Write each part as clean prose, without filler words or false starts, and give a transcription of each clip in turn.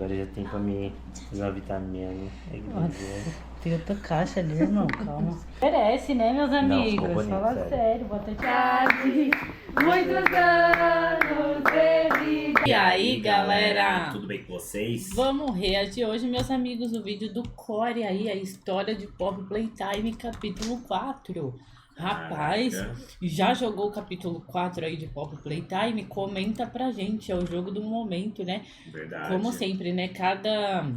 Agora já tem pra mim fazer uma vitamina. Tem outra caixa ali, irmão, calma. Merece, né, meus amigos? Ficou bonito, Fala sério, bota tarde. Muitos anos de vida. E aí, galera? Tudo bem com vocês? Vamos reagir hoje, meus amigos, o vídeo do Core aí, a história de Poppy Playtime, capítulo 4. Rapaz, já jogou o capítulo 4 aí de Poppy Playtime? Comenta pra gente, é o jogo do momento, né? Verdade. Como sempre, né? Cada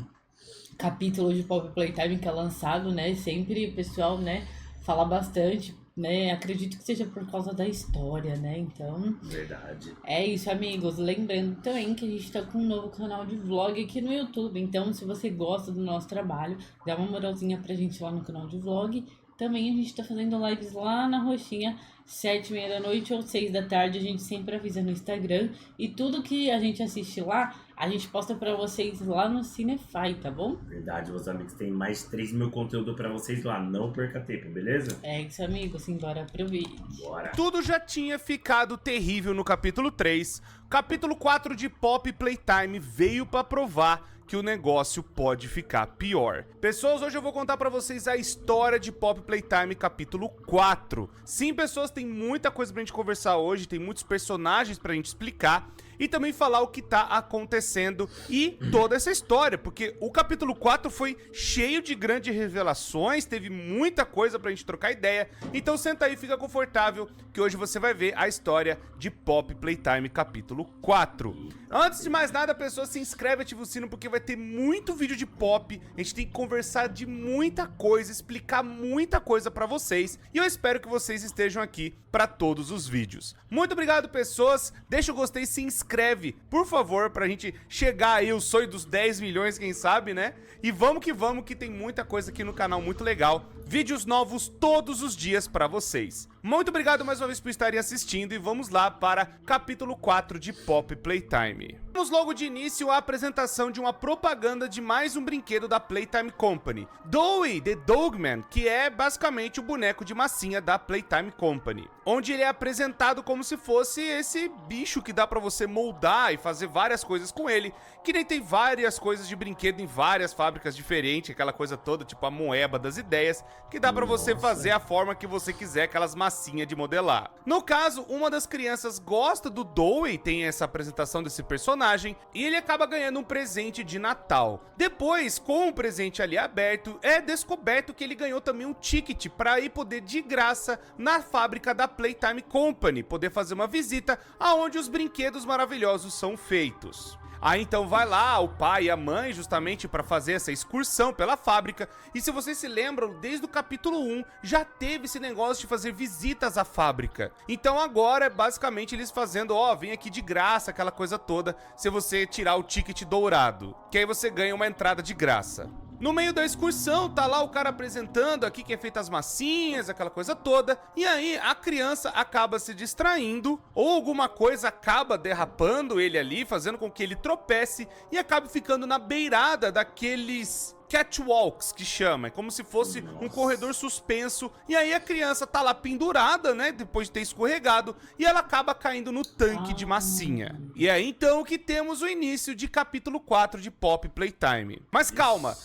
capítulo de Poppy Playtime que é lançado, né? Sempre o pessoal, né, fala bastante, né? Acredito que seja por causa da história, né? Então, verdade. É isso, amigos. Lembrando também que a gente tá com um novo canal de vlog aqui no YouTube. Então, se você gosta do nosso trabalho, dá uma moralzinha pra gente lá no canal de vlog. Também a gente tá fazendo lives lá na roxinha, 7h30 da noite ou 6 da tarde. A gente sempre avisa no Instagram. E tudo que a gente assiste lá, a gente posta pra vocês lá no Cinefy, tá bom? Verdade, meus amigos, tem mais 3 mil conteúdo pra vocês lá. Não perca tempo, beleza? É isso, amigos. Simbora pro vídeo. Bora. Tudo já tinha ficado terrível no capítulo 3. Capítulo 4 de Poppy Playtime veio pra provar que o negócio pode ficar pior. Pessoas, hoje eu vou contar pra vocês a história de Poppy Playtime capítulo 4. Sim, pessoas, tem muita coisa pra gente conversar hoje, tem muitos personagens pra gente explicar e também falar o que tá acontecendo e toda essa história, porque o capítulo 4 foi cheio de grandes revelações, teve muita coisa pra gente trocar ideia, então senta aí, fica confortável, que hoje você vai ver a história de Poppy Playtime capítulo 4. Antes de mais nada, pessoas, se inscreve, ativa o sino, porque vai ter muito vídeo de Poppy, a gente tem que conversar de muita coisa, explicar muita coisa pra vocês, e eu espero que vocês estejam aqui pra todos os vídeos. Muito obrigado, pessoas, deixa o gostei, se inscreve, por favor, pra gente chegar aí o sonho dos 10 milhões, quem sabe, né? E vamos, que tem muita coisa aqui no canal muito legal, vídeos novos todos os dias pra vocês. Muito obrigado mais uma vez por estarem assistindo e vamos lá para capítulo 4 de Poppy Playtime. Vamos logo de início a apresentação de uma propaganda de mais um brinquedo da Playtime Company, Doughy the Dogman, que é basicamente o boneco de massinha da Playtime Company, onde ele é apresentado como se fosse esse bicho que dá pra você moldar e fazer várias coisas com ele, que nem tem várias coisas de brinquedo em várias fábricas diferentes, aquela coisa toda, tipo a moeba das ideias, que dá pra você fazer a forma que você quiser, aquelas massinhas de modelar. No caso, uma das crianças gosta do Doughy, tem essa apresentação desse personagem, e ele acaba ganhando um presente de Natal. Depois, com o presente ali aberto, é descoberto que ele ganhou também um ticket para ir poder de graça na fábrica da Playtime Company, poder fazer uma visita aonde os brinquedos maravilhosos são feitos. Aí então vai lá o pai e a mãe justamente para fazer essa excursão pela fábrica, e se vocês se lembram, desde o capítulo 1 já teve esse negócio de fazer visitas à fábrica. Então agora é basicamente eles fazendo, ó, vem aqui de graça, aquela coisa toda, se você tirar o ticket dourado, que aí você ganha uma entrada de graça. No meio da excursão, tá lá o cara apresentando aqui que é feita as massinhas, aquela coisa toda, e aí a criança acaba se distraindo, ou alguma coisa acaba derrapando ele ali, fazendo com que ele tropece e acabe ficando na beirada daqueles catwalks que chama, é como se fosse um corredor suspenso, e aí a criança tá lá pendurada, né, depois de ter escorregado, e ela acaba caindo no tanque de massinha. E aí então que temos o início de capítulo 4 de Poppy Playtime. Mas calma,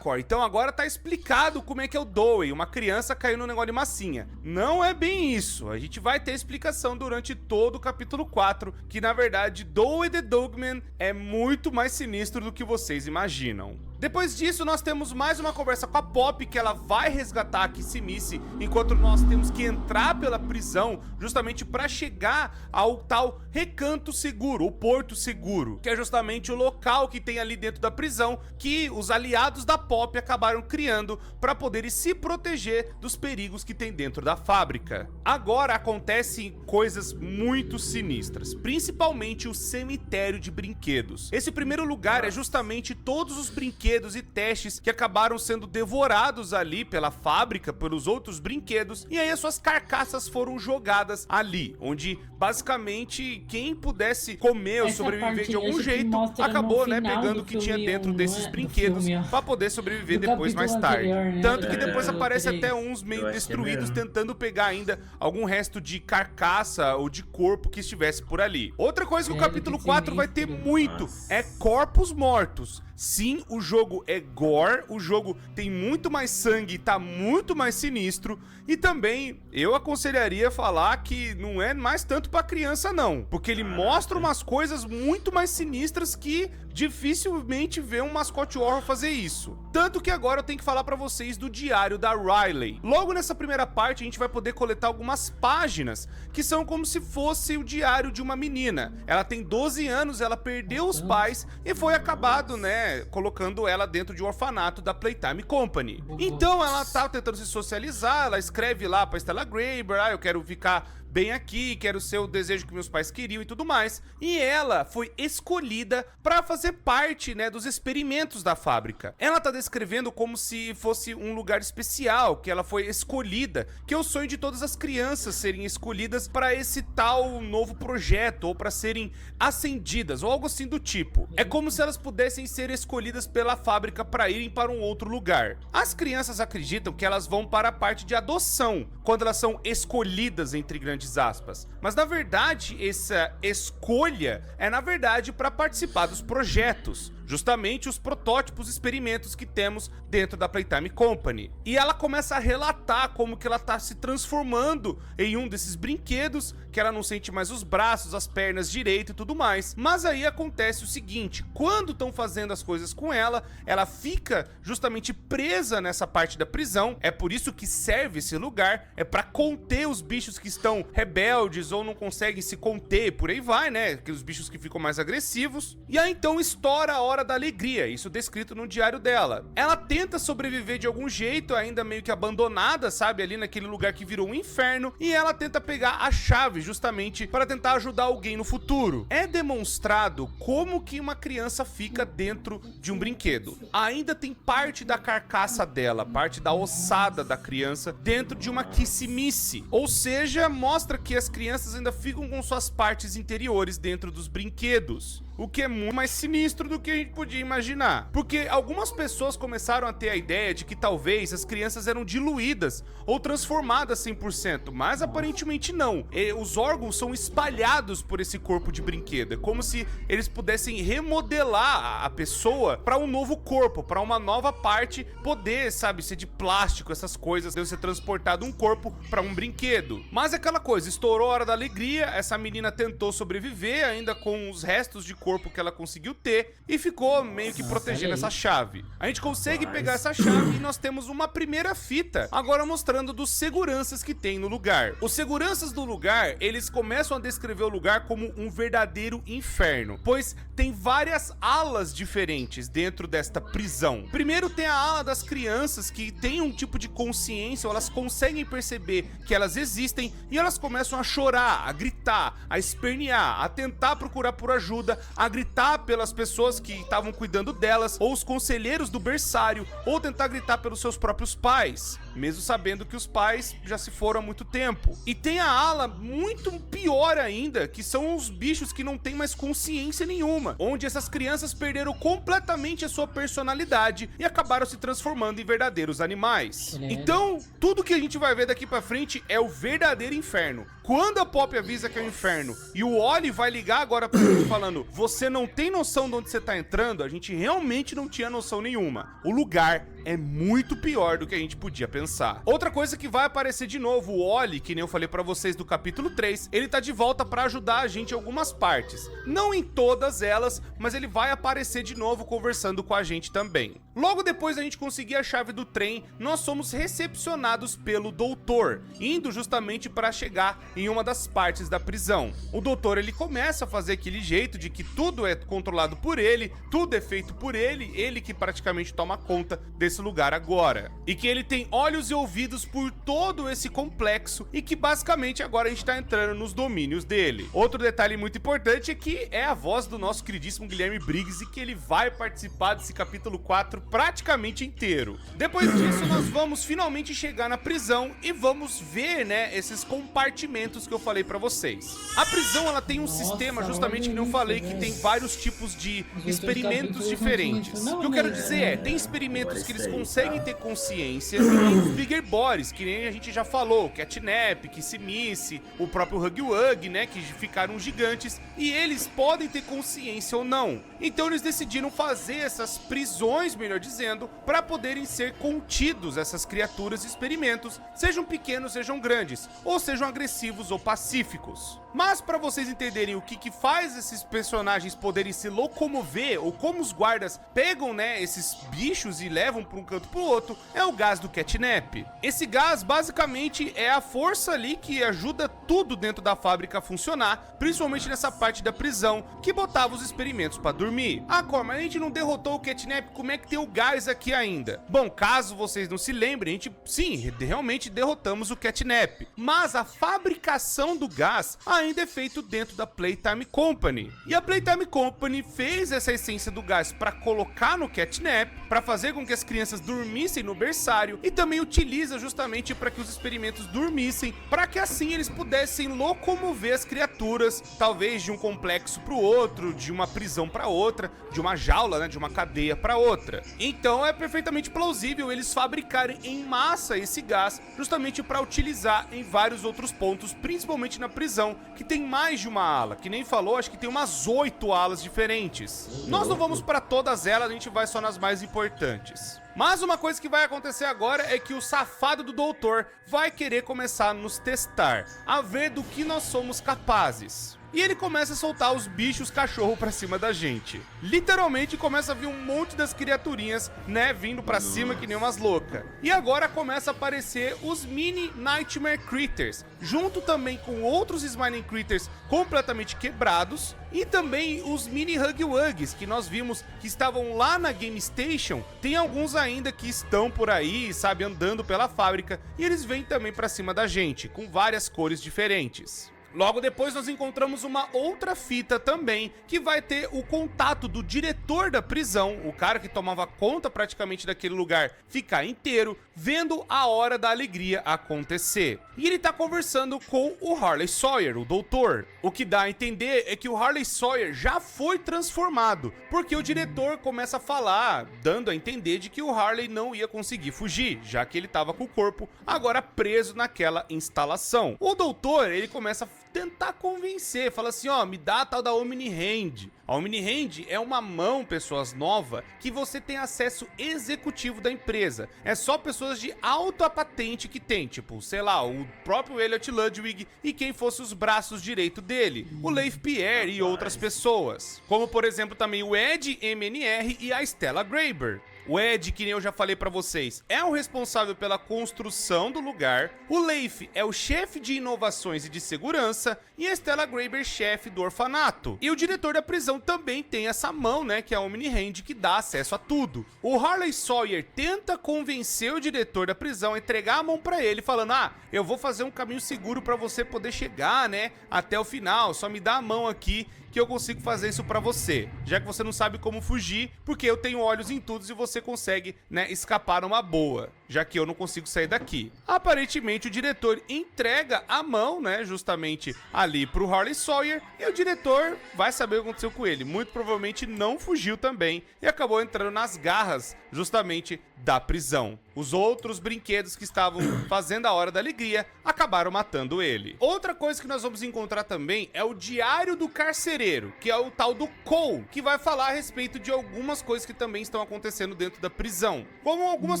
Core, então agora tá explicado como é que é o Doughy, uma criança caiu no negócio de massinha. Não é bem isso, a gente vai ter explicação durante todo o capítulo 4, que na verdade Doughy the Dogman é muito mais sinistro do que vocês imaginam. Depois disso, nós temos mais uma conversa com a Poppy, que ela vai resgatar a Kissimiss, enquanto nós temos que entrar pela prisão, justamente para chegar ao tal Recanto Seguro, o Porto Seguro, que é justamente o local que tem ali dentro da prisão, que os aliados da Poppy acabaram criando para poderem se proteger dos perigos que tem dentro da fábrica. Agora acontecem coisas muito sinistras, principalmente o cemitério de brinquedos. Esse primeiro lugar é justamente todos os brinquedos e testes peixes que acabaram sendo devorados ali pela fábrica, pelos outros brinquedos, e aí as suas carcaças foram jogadas ali, onde basicamente quem pudesse comer ou Essa sobreviver parte de algum acho que jeito mostra acabou, no né, final pegando do o que tinha filme dentro um, desses não é? Do brinquedos filme, ó. pra poder sobreviver Do depois mais capítulo tarde. anterior, né? Tanto que É, depois do aparece três. até uns meio Eu acho que é destruídos mesmo. tentando pegar ainda algum resto de carcaça ou de corpo que estivesse por ali. Outra coisa que o Credo, capítulo que 4 vai ter sinistro. muito Nossa. é corpos mortos. Sim, o jogo é gore, o jogo tem muito mais sangue, tá muito mais sinistro. E também eu aconselharia falar que não é mais tanto pra criança não, porque ele mostra umas coisas muito mais sinistras que dificilmente vê um mascote horror fazer isso. Tanto que agora eu tenho que falar pra vocês do diário da Riley. Logo nessa primeira parte a gente vai poder coletar algumas páginas que são como se fosse o diário de uma menina. Ela tem 12 anos, ela perdeu os pais e foi acabado, né, colocando ela dentro de um orfanato da Playtime Company. Então ela tá tentando se socializar, ela escreve lá pra Stella Graber, eu quero ficar bem aqui, quero ser o desejo que meus pais queriam e tudo mais. E ela foi escolhida pra fazer parte, né, dos experimentos da fábrica. Ela tá descrevendo como se fosse um lugar especial, que ela foi escolhida, que é o sonho de todas as crianças serem escolhidas para esse tal novo projeto, ou para serem ascendidas, ou algo assim do tipo. É como se elas pudessem ser escolhidas pela fábrica para irem para um outro lugar. As crianças acreditam que elas vão para a parte de adoção, quando elas são escolhidas, entre grandes aspas. Mas na verdade, essa escolha é na verdade para participar dos projetos, justamente os protótipos, experimentos que temos dentro da Playtime Company. E ela começa a relatar como que ela tá se transformando em um desses brinquedos, que ela não sente mais os braços, as pernas direito e tudo mais. Mas aí acontece o seguinte, quando estão fazendo as coisas com ela, ela fica justamente presa nessa parte da prisão. É por isso que serve esse lugar, é para conter os bichos que estão rebeldes ou não conseguem se conter, por aí vai, né? Aqueles bichos que ficam mais agressivos. E aí então estoura a hora da alegria, isso descrito no diário dela. Ela tenta sobreviver de algum jeito, ainda meio que abandonada, sabe, ali naquele lugar que virou um inferno, e ela tenta pegar a chave justamente para tentar ajudar alguém no futuro. É demonstrado como que uma criança fica dentro de um brinquedo. Ainda tem parte da carcaça dela, parte da ossada da criança dentro de uma kissimice, ou seja, mostra que as crianças ainda ficam com suas partes interiores dentro dos brinquedos. O que é muito mais sinistro do que a gente podia imaginar. Porque algumas pessoas começaram a ter a ideia de que talvez as crianças eram diluídas ou transformadas 100%, mas aparentemente não. Os órgãos são espalhados por esse corpo de brinquedo. É como se eles pudessem remodelar a pessoa para um novo corpo, para uma nova parte poder, sabe, ser de plástico, essas coisas, deve ser transportado um corpo para um brinquedo. Mas é aquela coisa, estourou a hora da alegria, essa menina tentou sobreviver ainda com os restos de corpo que ela conseguiu ter e ficou meio que protegendo essa chave. A gente consegue pegar essa chave e nós temos uma primeira fita, agora mostrando dos seguranças que tem no lugar. Os seguranças do lugar, eles começam a descrever o lugar como um verdadeiro inferno, pois tem várias alas diferentes dentro desta prisão. Primeiro tem a ala das crianças que tem um tipo de consciência, ou elas conseguem perceber que elas existem e elas começam a chorar, a gritar, a espernear, a tentar procurar por ajuda, a gritar pelas pessoas que estavam cuidando delas, ou os conselheiros do berçário, ou tentar gritar pelos seus próprios pais, mesmo sabendo que os pais já se foram há muito tempo. E tem a ala muito pior ainda, que são os bichos que não têm mais consciência nenhuma, onde essas crianças perderam completamente a sua personalidade e acabaram se transformando em verdadeiros animais. Então, tudo que a gente vai ver daqui pra frente é o verdadeiro inferno. Quando a Poppy avisa que é o inferno e o Oli vai ligar agora pra gente falando, você não tem noção de onde você tá entrando, a gente realmente não tinha noção nenhuma. O lugar é muito pior do que a gente podia pensar. Outra coisa que vai aparecer de novo, o Oli, que nem eu falei pra vocês do capítulo 3, ele tá de volta pra ajudar a gente em algumas partes. Não em todas elas, mas ele vai aparecer de novo conversando com a gente também. Logo depois da gente conseguir a chave do trem, nós somos recepcionados pelo doutor, indo justamente para chegar em uma das partes da prisão. O doutor, ele começa a fazer aquele jeito de que tudo é controlado por ele, tudo é feito por ele que praticamente toma conta desse lugar agora. E que ele tem olhos e ouvidos por todo esse complexo e que basicamente agora a gente tá entrando nos domínios dele. Outro detalhe muito importante é que é a voz do nosso queridíssimo Guilherme Briggs e que ele vai participar desse capítulo 4 praticamente inteiro. Depois disso, nós vamos finalmente chegar na prisão e vamos ver, né, esses compartimentos que eu falei pra vocês. A prisão, ela tem um sistema, justamente que eu falei, que tem vários tipos de experimentos diferentes. O que eu quero dizer é, tem experimentos que eles conseguem ter consciência e tem os Bigger Bodies, que nem a gente já falou, Catnap, Kissimiss, o próprio Huggy Wuggy, né, que ficaram gigantes, e eles podem ter consciência ou não. Então eles decidiram fazer essas prisões, melhor dizendo, para poderem ser contidos essas criaturas e experimentos, sejam pequenos, sejam grandes, ou sejam agressivos ou pacíficos. Mas para vocês entenderem o que faz esses personagens poderem se locomover, ou como os guardas pegam, né, esses bichos e levam para um canto pro outro, é o gás do Catnap. Esse gás basicamente é a força ali que ajuda tudo dentro da fábrica a funcionar, principalmente nessa parte da prisão, que botava os experimentos para dormir. Ah, mas a gente não derrotou o Catnap, como é que tem o gás aqui ainda? Bom, caso vocês não se lembrem, a gente, sim, realmente derrotamos o Catnap, mas a fabricação do gás ainda é feito dentro da Playtime Company. E a Playtime Company fez essa essência do gás para colocar no Catnap, para fazer com que as crianças dormissem no berçário, e também utiliza justamente para que os experimentos dormissem, para que assim eles pudessem locomover as criaturas, talvez de um complexo para o outro, de uma prisão para outra, de uma jaula, né, de uma cadeia para outra. Então é perfeitamente plausível eles fabricarem em massa esse gás, justamente para utilizar em vários outros pontos, principalmente na prisão, que tem mais de uma ala, que nem falou, acho que tem umas 8 alas diferentes. Nós não vamos para todas elas, a gente vai só nas mais importantes. Mas uma coisa que vai acontecer agora é que o safado do doutor vai querer começar a nos testar, a ver do que nós somos capazes. E ele começa a soltar os bichos cachorro pra cima da gente. Literalmente começa a vir um monte das criaturinhas, né, vindo pra cima que nem umas loucas. E agora começa a aparecer os mini Nightmare Critters, junto também com outros Smiling Critters completamente quebrados, e também os mini Huggy Wuggies, que nós vimos que estavam lá na Game Station. Tem alguns ainda que estão por aí, sabe, andando pela fábrica, e eles vêm também pra cima da gente, com várias cores diferentes. Logo depois nós encontramos uma outra fita também, que vai ter o contato do diretor da prisão, o cara que tomava conta praticamente daquele lugar, ficar inteiro, vendo a hora da alegria acontecer. E ele tá conversando com o Harley Sawyer, o doutor. O que dá a entender é que o Harley Sawyer já foi transformado, porque o diretor começa a falar, dando a entender de que o Harley não ia conseguir fugir, já que ele tava com o corpo agora preso naquela instalação. O doutor, ele começa a tentar convencer, fala assim, ó, me dá a tal da Omni Hand. A Omni Hand é uma mão, pessoas, nova, que você tem acesso executivo da empresa. É só pessoas de alta patente que tem, tipo, sei lá, o próprio Elliot Ludwig e quem fosse os braços direito dele, o Leif Pierre e outras pessoas. Como, por exemplo, também o Ed MNR e a Stella Graber. O Ed, que nem eu já falei pra vocês, é o responsável pela construção do lugar, o Leif é o chefe de inovações e de segurança, e a Stella Graber, chefe do orfanato. E o diretor da prisão também tem essa mão, né, que é a Omni Hand, que dá acesso a tudo. O Harley Sawyer tenta convencer o diretor da prisão a entregar a mão pra ele, falando, ah, eu vou fazer um caminho seguro pra você poder chegar, né, até o final, só me dá a mão aqui, que eu consigo fazer isso pra você, já que você não sabe como fugir, porque eu tenho olhos em tudo e você consegue, né, escapar numa boa, já que eu não consigo sair daqui. Aparentemente o diretor entrega a mão, né, justamente ali pro Harley Sawyer, e o diretor vai saber o que aconteceu com ele, muito provavelmente não fugiu também, e acabou entrando nas garras, justamente, da prisão. Os outros brinquedos que estavam fazendo a hora da alegria acabaram matando ele. Outra coisa que nós vamos encontrar também é o diário do carcereiro, que é o tal do Cole, que vai falar a respeito de algumas coisas que também estão acontecendo dentro da prisão. Como algumas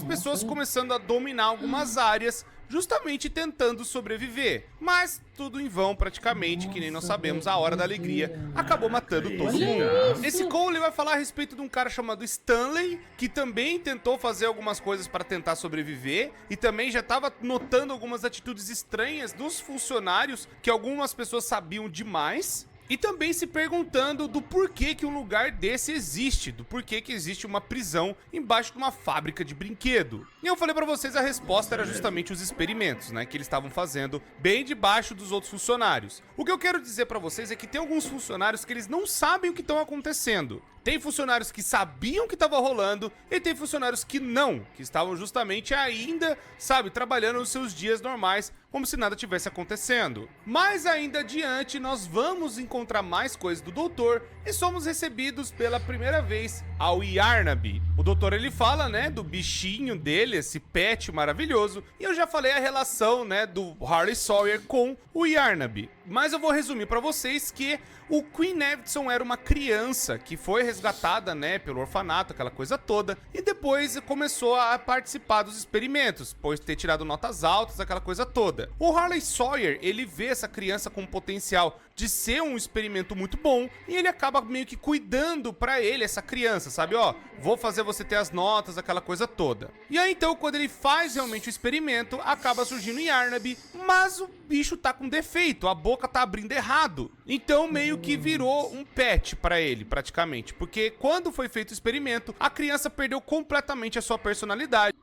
pessoas começando a dominar algumas áreas, justamente tentando sobreviver. Mas tudo em vão praticamente, que nem nós sabemos, a hora da alegria acabou matando todo mundo. Esse Cole vai falar a respeito de um cara chamado Stanley, que também tentou fazer algumas coisas para tentar sobreviver, e também já estava notando algumas atitudes estranhas dos funcionários, que algumas pessoas sabiam demais. E também se perguntando do porquê que um lugar desse existe, do porquê que existe uma prisão embaixo de uma fábrica de brinquedo. E eu falei pra vocês, a resposta era justamente os experimentos, né, que eles estavam fazendo bem debaixo dos outros funcionários. O que eu quero dizer pra vocês é que tem alguns funcionários que eles não sabem o que estão acontecendo. Tem funcionários que sabiam que estava rolando e tem funcionários que não, que estavam justamente ainda, sabe, trabalhando nos seus dias normais, como se nada tivesse acontecendo. Mais ainda adiante, nós vamos encontrar mais coisas do doutor e somos recebidos pela primeira vez ao Yarnaby. O doutor, ele fala, né, do bichinho dele, esse pet maravilhoso, e eu já falei a relação, né, do Harley Sawyer com o Yarnaby. Mas eu vou resumir pra vocês que o Queen Evidson era uma criança que foi resgatada, né, pelo orfanato, aquela coisa toda, e depois começou a participar dos experimentos, pois ter tirado notas altas, aquela coisa toda. O Harley Sawyer, ele vê essa criança com potencial de ser um experimento muito bom, e ele acaba meio que cuidando pra ele, essa criança, sabe, ó, vou fazer você ter as notas, aquela coisa toda. E aí então, quando ele faz realmente o experimento, acaba surgindo o Yarnaby, mas o bicho tá com defeito, a boca tá abrindo errado. Então meio que virou um pet pra ele, praticamente, porque quando foi feito o experimento, a criança perdeu completamente a sua personalidade,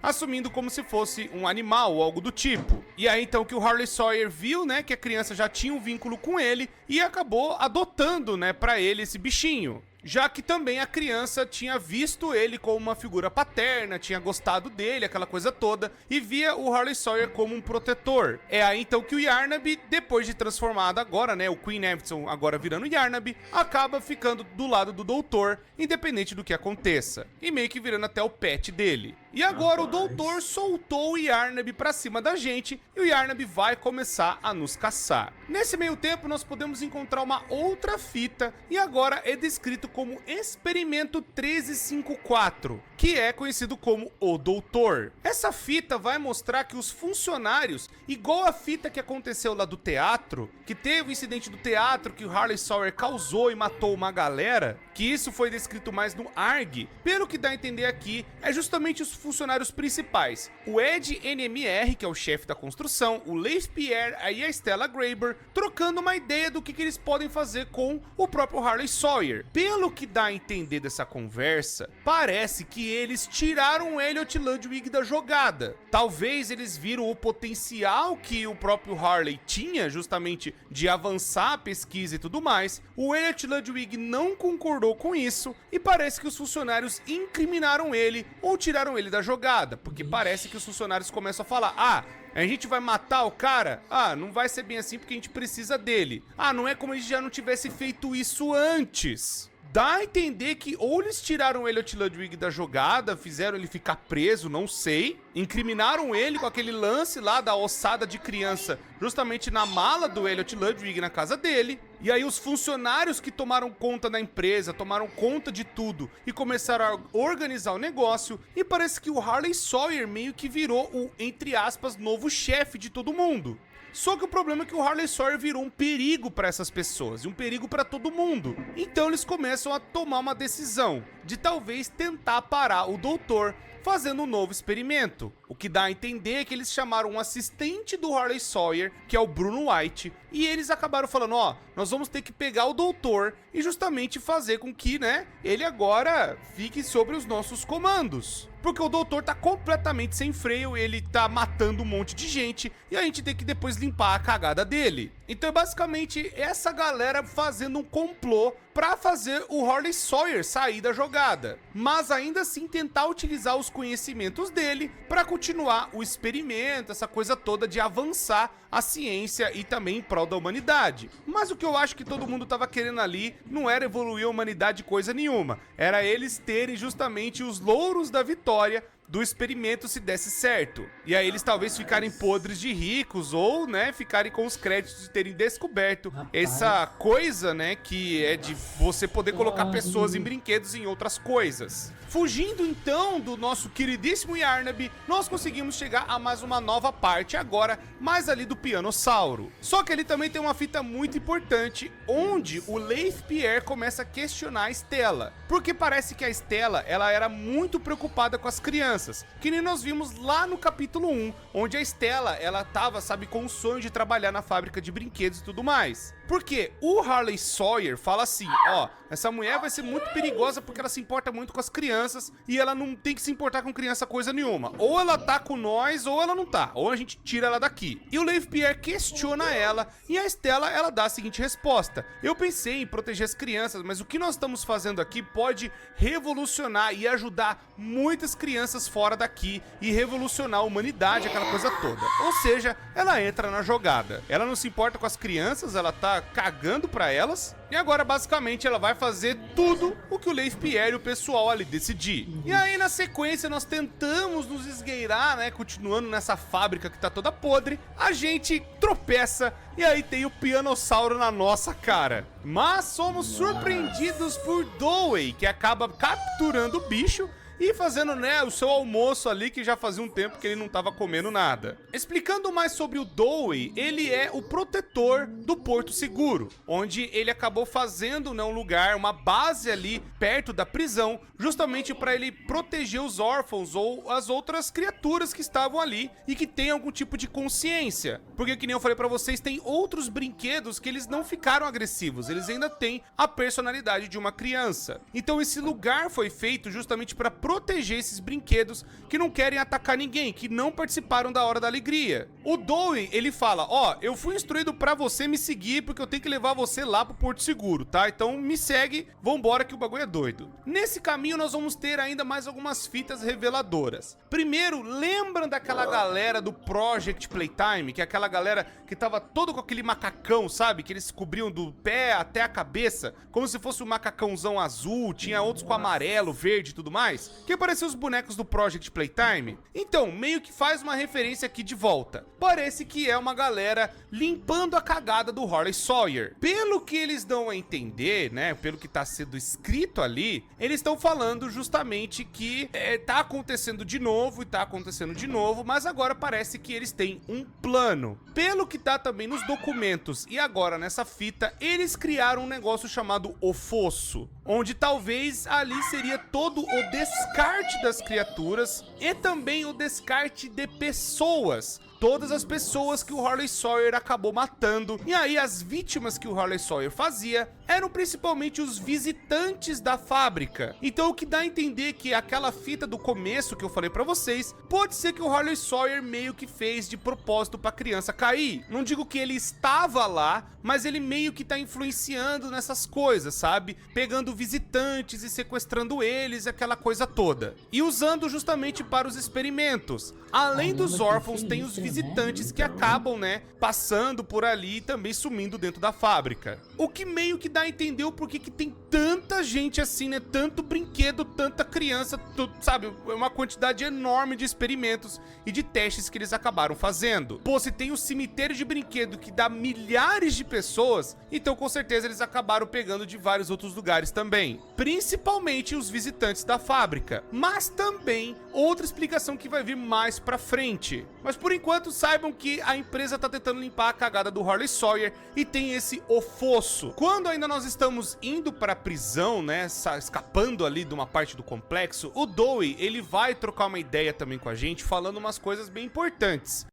assumindo como se fosse um animal ou algo do tipo. E aí então que o Harley Sawyer viu, né, que a criança já tinha um vínculo com ele e acabou adotando, né, pra ele esse bichinho. Já que também a criança tinha visto ele como uma figura paterna, tinha gostado dele, aquela coisa toda, e via o Harley Sawyer como um protetor. É aí então que o Yarnaby, depois de transformado agora, né, o Queen Evidson agora virando Yarnaby, acaba ficando do lado do doutor, independente do que aconteça, e meio que virando até o pet dele. E agora o doutor soltou o Yarnaby pra cima da gente e o Yarnaby vai começar a nos caçar. Nesse meio tempo nós podemos encontrar uma outra fita e agora é descrito como Experimento 1354, que é conhecido como o Doutor. Essa fita vai mostrar que os funcionários, igual a fita que aconteceu lá do teatro, que teve o incidente do teatro que o Harley Sawyer causou e matou uma galera, que isso foi descrito mais no ARG, pelo que dá a entender aqui, é justamente os funcionários principais. O Ed NMR, que é o chefe da construção, o Leif Pierre e a Stella Graber, trocando uma ideia do que eles podem fazer com o próprio Harley Sawyer. Pelo que dá a entender dessa conversa, parece que eles tiraram o Elliot Ludwig da jogada. Talvez eles viram o potencial que o próprio Harley tinha, justamente de avançar a pesquisa e tudo mais. O Elliot Ludwig não concordou com isso e parece que os funcionários incriminaram ele ou tiraram ele da jogada, porque parece que os funcionários começam a falar: ah, a gente vai matar o cara? Ah, não vai ser bem assim porque a gente precisa dele. Ah, não é como a gente já não tivesse feito isso antes. Dá a entender que ou eles tiraram o Elliot Ludwig da jogada, fizeram ele ficar preso, não sei. Incriminaram ele com aquele lance lá da ossada de criança, justamente na mala do Elliot Ludwig na casa dele. E aí os funcionários que tomaram conta da empresa, tomaram conta de tudo e começaram a organizar o negócio. E parece que o Harley Sawyer meio que virou o, entre aspas, novo chefe de todo mundo. Só que o problema é que o Harley Sawyer virou um perigo para essas pessoas e um perigo para todo mundo. Então eles começam a tomar uma decisão de talvez tentar parar o doutor fazendo um novo experimento. O que dá a entender é que eles chamaram um assistente do Harley Sawyer, que é o Bruno White, e eles acabaram falando: ó, nós vamos ter que pegar o doutor e justamente fazer com que, né, ele agora fique sobre os nossos comandos. Porque o doutor tá completamente sem freio, ele tá matando um monte de gente e a gente tem que depois limpar a cagada dele. Então é basicamente essa galera fazendo um complô pra fazer o Harley Sawyer sair da jogada, mas ainda assim tentar utilizar os conhecimentos dele pra continuar o experimento, essa coisa toda de avançar a ciência e também em prol da humanidade. Mas o que eu acho que todo mundo tava querendo ali não era evoluir a humanidade coisa nenhuma, era eles terem justamente os louros da vitória do experimento se desse certo. E aí eles talvez ficarem podres de ricos ou, né, ficarem com os créditos de terem descoberto essa coisa, né, que é de você poder colocar pessoas em brinquedos e em outras coisas. Fugindo então do nosso queridíssimo Yarnaby, nós conseguimos chegar a mais uma nova parte agora, mais ali do Pianossauro. Só que ele também tem uma fita muito importante, onde o Leif Pierre começa a questionar a Stella. Porque parece que a Stella, ela era muito preocupada com as crianças, que nem nós vimos lá no capítulo 1, onde a Stella, ela tava, sabe, com o sonho de trabalhar na fábrica de brinquedos e tudo mais. Porque o Harley Sawyer fala assim, ó, essa mulher vai ser muito perigosa porque ela se importa muito com as crianças e ela não tem que se importar com criança coisa nenhuma. Ou ela tá com nós ou ela não tá, ou a gente tira ela daqui. E o Leif Pierre questiona ela e a Stella, ela dá a seguinte resposta: eu pensei em proteger as crianças, mas o que nós estamos fazendo aqui pode revolucionar e ajudar muitas crianças fora daqui e revolucionar a humanidade, aquela coisa toda. Ou seja, ela entra na jogada. Ela não se importa com as crianças, ela tá cagando pra elas. E agora, basicamente, ela vai fazer tudo o que o Leif Pierre e o pessoal ali decidir. E aí, na sequência, nós tentamos nos esgueirar, né? Continuando nessa fábrica que tá toda podre. A gente tropeça e aí tem o Pianossauro na nossa cara. Mas somos surpreendidos por Dowey, que acaba capturando o bicho e fazendo, né, o seu almoço ali, que já fazia um tempo que ele não tava comendo nada. Explicando mais sobre o Dowey, ele é o protetor do Porto Seguro, onde ele acabou fazendo, né, um lugar, uma base ali perto da prisão, justamente para ele proteger os órfãos ou as outras criaturas que estavam ali e que tem algum tipo de consciência. Porque, que nem eu falei para vocês, tem outros brinquedos que eles não ficaram agressivos, eles ainda têm a personalidade de uma criança. Então esse lugar foi feito justamente para proteger esses brinquedos que não querem atacar ninguém, que não participaram da Hora da Alegria. O Dowey, ele fala, ó, eu fui instruído pra você me seguir porque eu tenho que levar você lá pro Porto Seguro, tá? Então me segue, vambora que o bagulho é doido. Nesse caminho nós vamos ter ainda mais algumas fitas reveladoras. Primeiro, lembram daquela galera do Project Playtime, que é aquela galera que tava todo com aquele macacão, sabe? Que eles cobriam do pé até a cabeça, como se fosse um macacãozão azul, tinha outros com amarelo, verde e tudo mais. Que pareceu os bonecos do Project Playtime. Então, meio que faz uma referência aqui de volta. Parece que é uma galera limpando a cagada do Harley Sawyer. Pelo que eles dão a entender, né, pelo que tá sendo escrito ali, eles estão falando justamente que tá acontecendo de novo e tá acontecendo de novo, mas agora parece que eles têm um plano. Pelo que tá também nos documentos e agora nessa fita, eles criaram um negócio chamado O Fosso, onde talvez ali seria todo o descarte das criaturas e também o descarte de pessoas. Todas as pessoas que o Harley Sawyer acabou matando. E aí as vítimas que o Harley Sawyer fazia eram principalmente os visitantes da fábrica. Então o que dá a entender que aquela fita do começo que eu falei pra vocês, pode ser que o Harley Sawyer meio que fez de propósito pra criança cair. Não digo que ele estava lá, mas ele meio que tá influenciando nessas coisas, sabe? Pegando visitantes e sequestrando eles, aquela coisa toda. E usando justamente para os experimentos. Além dos órfãos, tem os visitantes que acabam, né, passando por ali e também sumindo dentro da fábrica. O que meio que dá a entender o porquê que tem tanta gente assim, né, tanto brinquedo, tanta criança, sabe, uma quantidade enorme de experimentos e de testes que eles acabaram fazendo. Pô, se tem um cemitério de brinquedo que dá milhares de pessoas, então com certeza eles acabaram pegando de vários outros lugares também. Principalmente os visitantes da fábrica, mas também outra explicação que vai vir mais pra frente. Mas por enquanto saibam que a empresa tá tentando limpar a cagada do Harley Sawyer e tem esse O Fosso. Quando ainda nós estamos indo pra prisão, né, escapando ali de uma parte do complexo, o Dowey, ele vai trocar uma ideia também com a gente, falando umas coisas bem importantes.